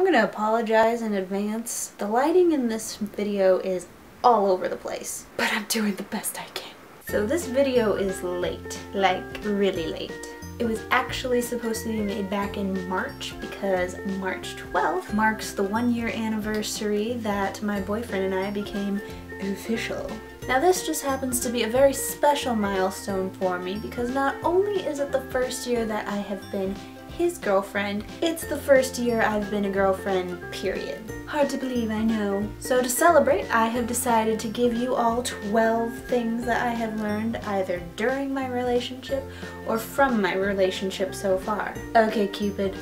I'm gonna apologize in advance. The lighting in this video is all over the place, but I'm doing the best I can. So this video is late, like really late. It was actually supposed to be made back in March because March 12th marks the 1-year anniversary that my boyfriend and I became official. Now this just happens to be a very special milestone for me because not only is it the first year that I have been his girlfriend, it's the first year I've been a girlfriend, period. Hard to believe, I know. So to celebrate, I have decided to give you all 12 things that I have learned either during my relationship or from my relationship so far. Okay, Cupid,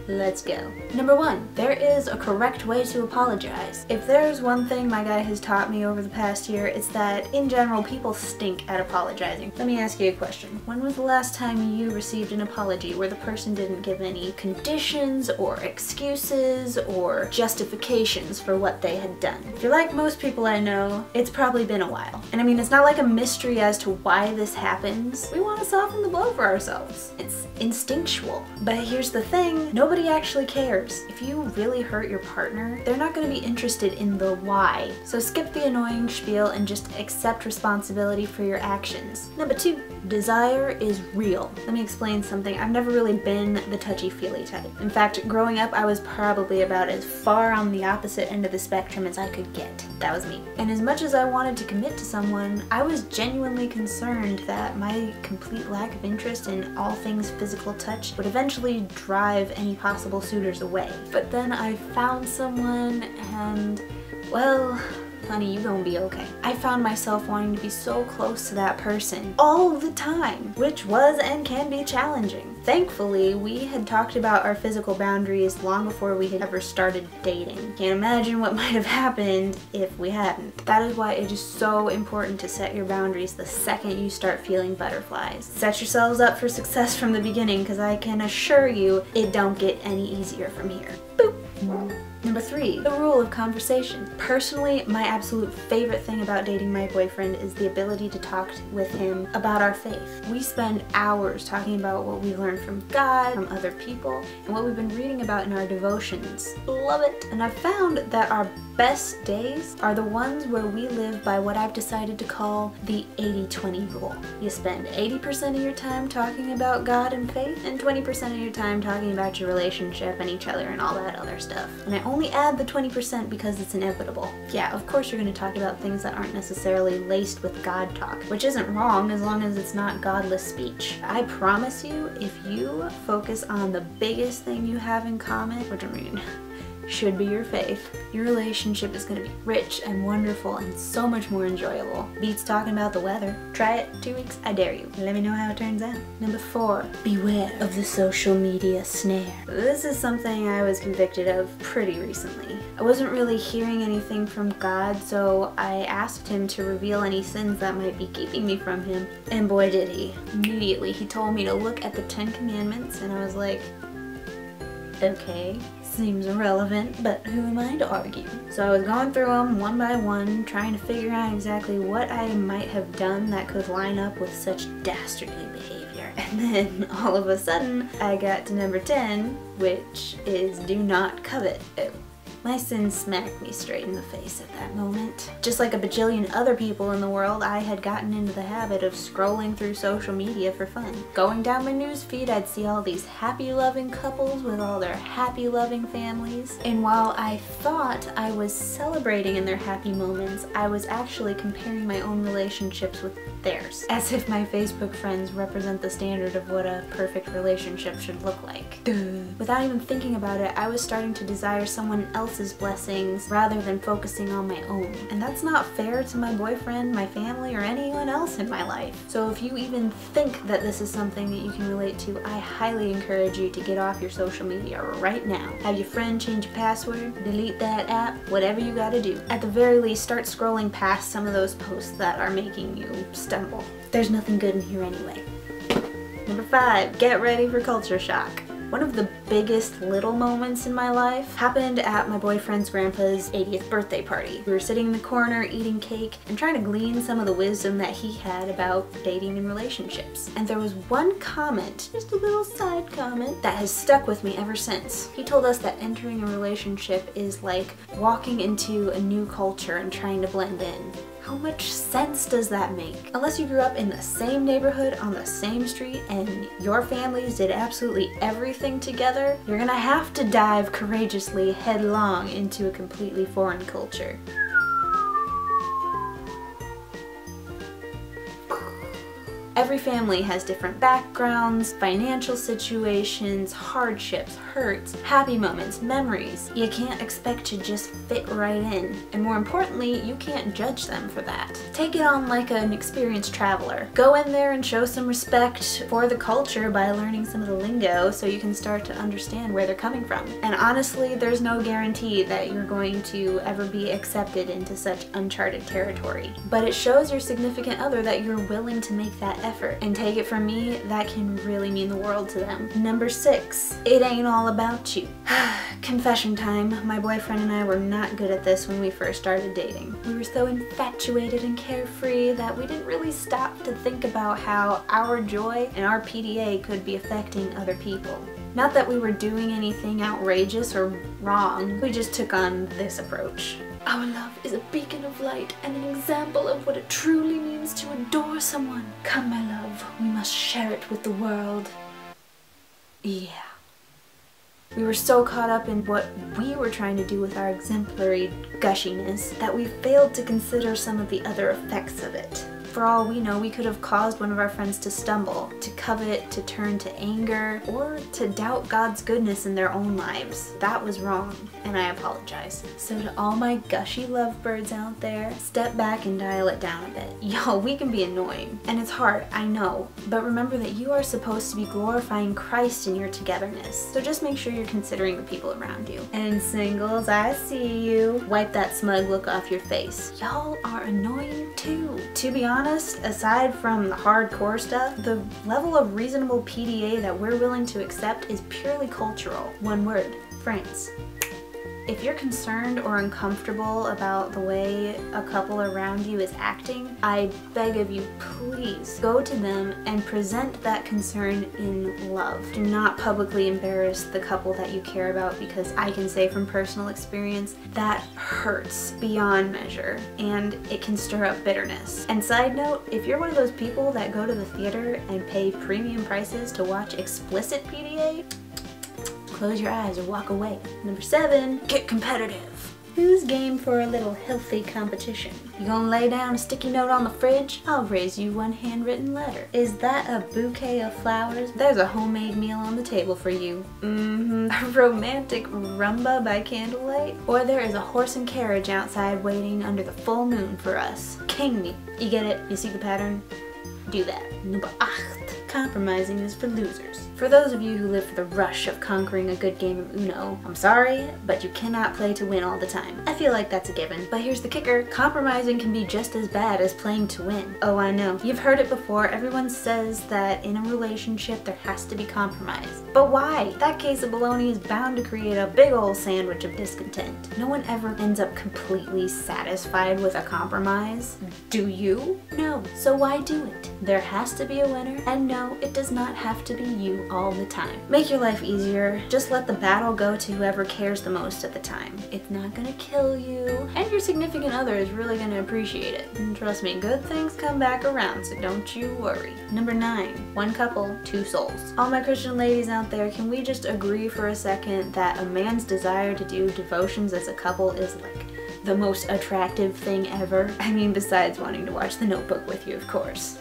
let's go. Number 1, there is a correct way to apologize. If there's one thing my guy has taught me over the past year, it's that in general people stink at apologizing. Let me ask you a question. When was the last time you received an apology where the person didn't give any conditions or excuses or justifications for what they had done? If you're like most people I know, it's probably been a while. And I mean, it's not like a mystery as to why this happens. We want to soften the blow for ourselves. It's instinctual. But here's the thing, nobody actually cares. If you really hurt your partner, they're not going to be interested in the why. So skip the annoying spiel and just accept responsibility for your actions. Number 2, desire is real. Let me explain something. I've never really been the touchy-feely type. In fact, growing up, I was probably about as far on the opposite end of the spectrum as I could get. That was me. And as much as I wanted to commit to someone, I was genuinely concerned that my complete lack of interest in all things physical touch would eventually drive any possible suitors away. But then I found someone and, well, honey, you gonna be okay. I found myself wanting to be so close to that person all the time, which was and can be challenging. Thankfully, we had talked about our physical boundaries long before we had ever started dating. Can't imagine what might have happened if we hadn't. That is why it is so important to set your boundaries the second you start feeling butterflies. Set yourselves up for success from the beginning because I can assure you it don't get any easier from here. Boop. Number 3, the rule of conversation. Personally, my absolute favorite thing about dating my boyfriend is the ability to talk with him about our faith. We spend hours talking about what we learned from God, from other people, and what we've been reading about in our devotions. Love it! And I've found that our best days are the ones where we live by what I've decided to call the 80-20 rule. You spend 80% of your time talking about God and faith, and 20% of your time talking about your relationship and each other and all that other stuff. And I only add the 20% because it's inevitable. Yeah, of course you're going to talk about things that aren't necessarily laced with God talk, which isn't wrong as long as it's not godless speech. I promise you, if you focus on the biggest thing you have in common, which I mean, should be your faith, your relationship is going to be rich and wonderful and so much more enjoyable. Beats talking about the weather. Try it 2 weeks, I dare you. Let me know how it turns out. Number 4, beware of the social media snare. This is something I was convicted of pretty recently. I wasn't really hearing anything from God, so I asked him to reveal any sins that might be keeping me from him, and boy did he. Immediately he told me to look at the 10 Commandments, and I was like, okay. Seems irrelevant, but who am I to argue? So I was going through them one by one, trying to figure out exactly what I might have done that could line up with such dastardly behavior. And then all of a sudden, I got to number 10, which is do not covet. My sin smacked me straight in the face at that moment. Just like a bajillion other people in the world, I had gotten into the habit of scrolling through social media for fun. Going down my news feed, I'd see all these happy loving couples with all their happy loving families. And while I thought I was celebrating in their happy moments, I was actually comparing my own relationships with theirs. As if my Facebook friends represent the standard of what a perfect relationship should look like. Duh. Without even thinking about it, I was starting to desire someone else's blessings rather than focusing on my own. And that's not fair to my boyfriend, my family, or anyone else in my life. So if you even think that this is something that you can relate to, I highly encourage you to get off your social media right now. Have your friend change your password, delete that app, whatever you gotta do. At the very least, start scrolling past some of those posts that are making you stumble. There's nothing good in here anyway. Number 5, get ready for culture shock. One of the biggest little moments in my life happened at my boyfriend's grandpa's 80th birthday party. We were sitting in the corner eating cake and trying to glean some of the wisdom that he had about dating and relationships. And there was one comment, just a little side comment, that has stuck with me ever since. He told us that entering a relationship is like walking into a new culture and trying to blend in. How much sense does that make? Unless you grew up in the same neighborhood on the same street and your families did absolutely everything together, you're gonna have to dive courageously headlong into a completely foreign culture. Every family has different backgrounds, financial situations, hardships, hurts, happy moments, memories. You can't expect to just fit right in. And more importantly, you can't judge them for that. Take it on like an experienced traveler. Go in there and show some respect for the culture by learning some of the lingo so you can start to understand where they're coming from. And honestly, there's no guarantee that you're going to ever be accepted into such uncharted territory. But it shows your significant other that you're willing to make that effort. And take it from me, that can really mean the world to them. Number 6, it ain't all about you. Confession time. My boyfriend and I were not good at this when we first started dating. We were so infatuated and carefree that we didn't really stop to think about how our joy and our PDA could be affecting other people. Not that we were doing anything outrageous or wrong, we just took on this approach. Our love is a beacon of light and an example of what it truly means to adore someone. Come, my love, we must share it with the world. Yeah. We were so caught up in what we were trying to do with our exemplary gushiness that we failed to consider some of the other effects of it. For all we know, we could have caused one of our friends to stumble, to covet, to turn to anger, or to doubt God's goodness in their own lives. That was wrong, and I apologize. So to all my gushy lovebirds out there, step back and dial it down a bit. Y'all, we can be annoying, and it's hard, I know, but remember that you are supposed to be glorifying Christ in your togetherness. So just make sure you're considering the people around you. And singles, I see you. Wipe that smug look off your face. Y'all are annoying too. To be honest, aside from the hardcore stuff, the level of reasonable PDA that we're willing to accept is purely cultural. One word, friends. If you're concerned or uncomfortable about the way a couple around you is acting, I beg of you, please go to them and present that concern in love. Do not publicly embarrass the couple that you care about, because I can say from personal experience that hurts beyond measure and it can stir up bitterness. And side note, if you're one of those people that go to the theater and pay premium prices to watch explicit PDA, close your eyes or walk away. Number 7, get competitive. Who's game for a little healthy competition? You gonna lay down a sticky note on the fridge? I'll raise you one handwritten letter. Is that a bouquet of flowers? There's a homemade meal on the table for you. A romantic rumba by candlelight? Or there is a horse and carriage outside waiting under the full moon for us. King me. You get it? You see the pattern? Do that. Number 8. Compromising is for losers. For those of you who live for the rush of conquering a good game of Uno, I'm sorry, but you cannot play to win all the time. I feel like that's a given. But here's the kicker. Compromising can be just as bad as playing to win. Oh, I know. You've heard it before. Everyone says that in a relationship there has to be compromise. But why? That case of bologna is bound to create a big old sandwich of discontent. No one ever ends up completely satisfied with a compromise. Do you? No. So why do it? There has to be a winner, and no, it does not have to be you all the time. Make your life easier. Just let the battle go to whoever cares the most at the time. It's not gonna kill you, and your significant other is really gonna appreciate it. And trust me, good things come back around, so don't you worry. Number 9, one couple, two souls. All my Christian ladies out there, can we just agree for a second that a man's desire to do devotions as a couple is like the most attractive thing ever? I mean, besides wanting to watch The Notebook with you, of course.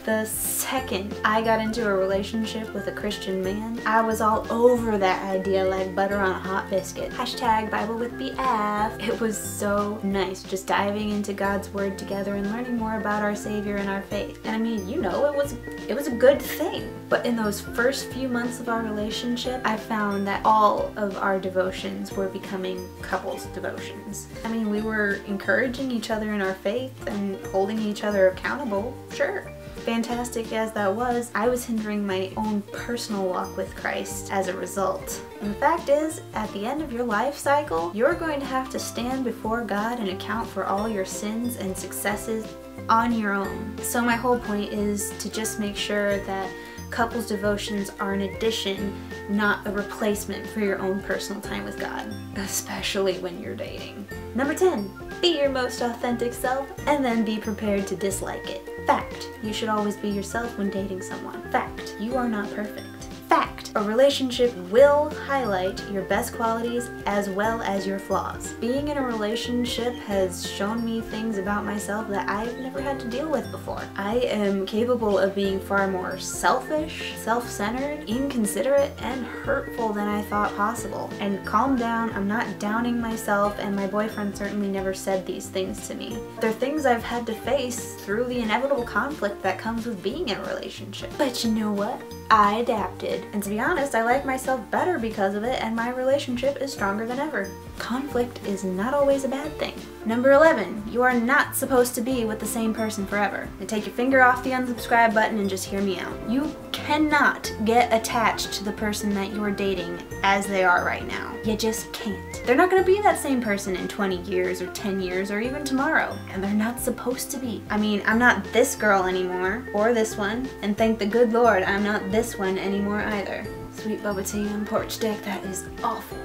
The second I got into a relationship with a Christian man, I was all over that idea like butter on a hot biscuit. Hashtag Bible with BF. It was so nice just diving into God's Word together and learning more about our Savior and our faith. And I mean, you know, it was a good thing. But in those first few months of our relationship, I found that all of our devotions were becoming couples devotions. I mean, we were encouraging each other in our faith and holding each other accountable, sure. fantastic as that was, I was hindering my own personal walk with Christ as a result. And the fact is, at the end of your life cycle, you're going to have to stand before God and account for all your sins and successes on your own. So my whole point is to just make sure that couples devotions are an addition, not a replacement for your own personal time with God, especially when you're dating. Number 10, be your most authentic self and then be prepared to dislike it. Fact, you should always be yourself when dating someone. Fact, you are not perfect. Fact, a relationship will highlight your best qualities as well as your flaws. Being in a relationship has shown me things about myself that I've never had to deal with before. I am capable of being far more selfish, self-centered, inconsiderate, and hurtful than I thought possible. And calm down, I'm not downing myself, and my boyfriend certainly never said these things to me. They're things I've had to face through the inevitable conflict that comes with being in a relationship. But you know what? I adapted. And to be honest, I like myself better because of it, and my relationship is stronger than ever. Conflict is not always a bad thing. Number 11, you are not supposed to be with the same person forever. Now take your finger off the unsubscribe button and just hear me out. You cannot get attached to the person that you're dating as they are right now. You just can't. They're not going to be that same person in 20 years or 10 years or even tomorrow. And they're not supposed to be. I mean, I'm not this girl anymore, or this one, and thank the good Lord I'm not this one anymore either. Sweet bubba tea on porch deck, that is awful.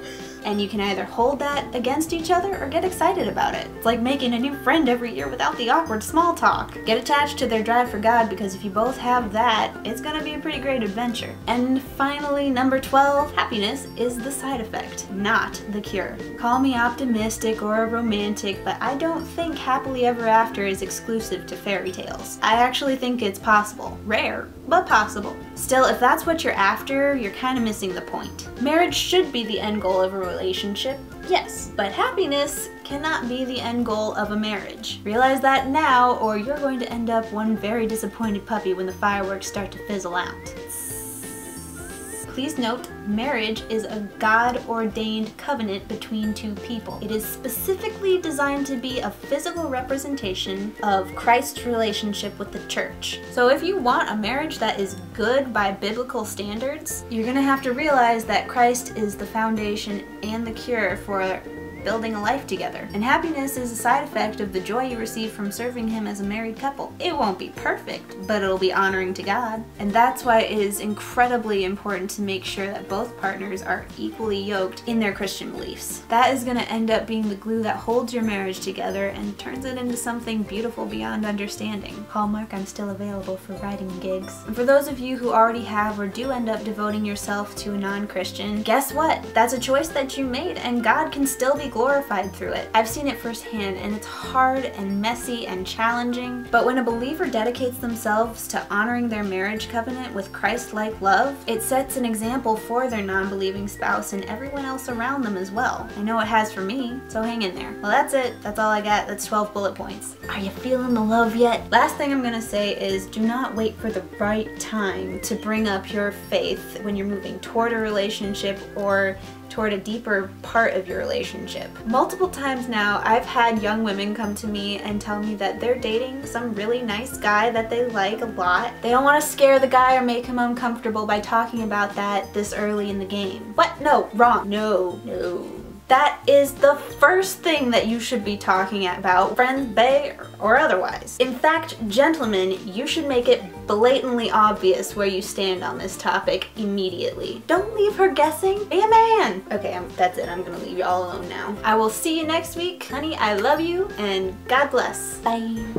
And you can either hold that against each other or get excited about it. It's like making a new friend every year without the awkward small talk. Get attached to their drive for God, because if you both have that, it's gonna be a pretty great adventure. And finally, number 12, happiness is the side effect, not the cure. Call me optimistic or a romantic, but I don't think happily ever after is exclusive to fairy tales. I actually think it's possible. Rare, but possible. Still, if that's what you're after, you're kind of missing the point. Marriage should be the end goal of a relationship, yes, but happiness cannot be the end goal of a marriage. Realize that now, or you're going to end up one very disappointed puppy when the fireworks start to fizzle out. Please note, marriage is a God-ordained covenant between two people. It is specifically designed to be a physical representation of Christ's relationship with the church. So if you want a marriage that is good by biblical standards, you're gonna have to realize that Christ is the foundation and the cure for building a life together. And happiness is a side effect of the joy you receive from serving Him as a married couple. It won't be perfect, but it'll be honoring to God. And that's why it is incredibly important to make sure that both partners are equally yoked in their Christian beliefs. That is going to end up being the glue that holds your marriage together and turns it into something beautiful beyond understanding. Hallmark, I'm still available for writing gigs. And for those of you who already have or do end up devoting yourself to a non-Christian, guess what? That's a choice that you made, and God can still be glorified through it. I've seen it firsthand, and it's hard and messy and challenging, but when a believer dedicates themselves to honoring their marriage covenant with Christ-like love, it sets an example for their non-believing spouse and everyone else around them as well. I know it has for me, so hang in there. Well, that's it. That's all I got. That's 12 bullet points. Are you feeling the love yet? Last thing I'm gonna say is do not wait for the right time to bring up your faith when you're moving toward a relationship or toward a deeper part of your relationship. Multiple times now, I've had young women come to me and tell me that they're dating some really nice guy that they like a lot. They don't want to scare the guy or make him uncomfortable by talking about that this early in the game. What? No, wrong. No. That is the first thing that you should be talking about, friends, bae, or otherwise. In fact, gentlemen, you should make it blatantly obvious where you stand on this topic immediately. Don't leave her guessing. Be a man. Okay, that's it. I'm gonna leave you all alone now. I will see you next week. Honey, I love you, and God bless. Bye.